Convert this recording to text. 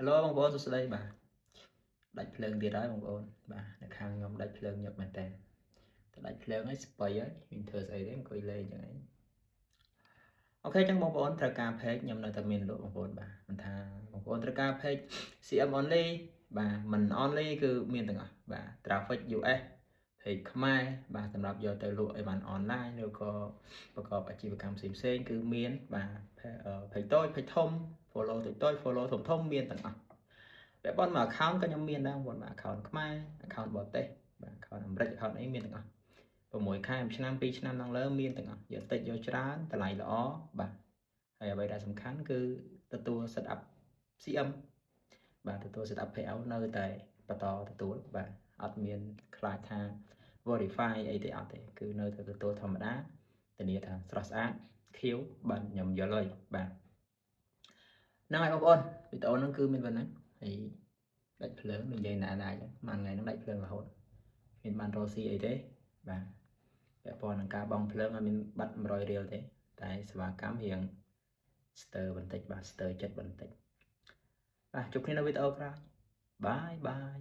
Hello បងប្អូនសួស្តីបាទដាច់ភ្លើងទៀតហើយបងប្អូនបាទនៅខាងខ្ញុំដាច់ភ្លើងញឹកមែនតើដាច់ភ្លើងហើយស្បៃហើយមានធ្វើស្អីទេអង្គុយលេងចឹងឯងអូខេចឹងបងប្អូនត្រូវការ page ខ្ញុំនៅតែមានលក់បងប្អូនបាទមិនថាបងប្អូនត្រូវការ page CM only បាទមិន only គឺមានទាំងអស់បាទ traffic US page ខ្មែរបាទសម្រាប់យកទៅលក់ឲ្យបាន online ឬក៏ប្រកបអាជីវកម្មផ្សេងៗគឺមានបាទ page តូច page ធំ follow តូច follow ធំមានទាំងអស់តែប៉ុន្តែ account ក៏ខ្ញុំមានដែរបងប្អូនបាទ account ខ្មែរ account បរទេសបាទ account អាមេរិក account អីមានទាំងអស់6ខែ1ឆ្នាំ2ឆ្នាំដល់លើមានទាំងអស់យកតិចយកច្រើនតម្លៃល្អបាទហើយអ្វីដែលសំខាន់គឺទទួល set up CM បាទទទួល set up payout នៅតែបន្តទទួលបាទអត់មានខ្លាចថា verify អីទេអត់ទេគឺនៅតែទទួលធម្មតាធានាថាស្រស់ស្អាតខៀវបាទខ្ញុំយល់ហើយបាទហ្នឹងហើយបងប្អូនវីដេអូហ្នឹងគឺមានប៉ុណ្ណឹងហើយដាច់ភ្លើងនិយាយណាស់ចឹងមួយថ្ងៃហ្នឹងដាច់ភ្លើងរហូតមានបានរកស៊ីអីទេបាទពាក់ព័ន្ធនឹងការបង់ភ្លើងឲ្យមានបាត់100រៀលទេតែសេវាកម្មរៀងស្ទើរបន្តិចបាទស្ទើរចិត្តបន្តិចបាទជួបគ្នានៅវីដេអូក្រោយបាយបាយ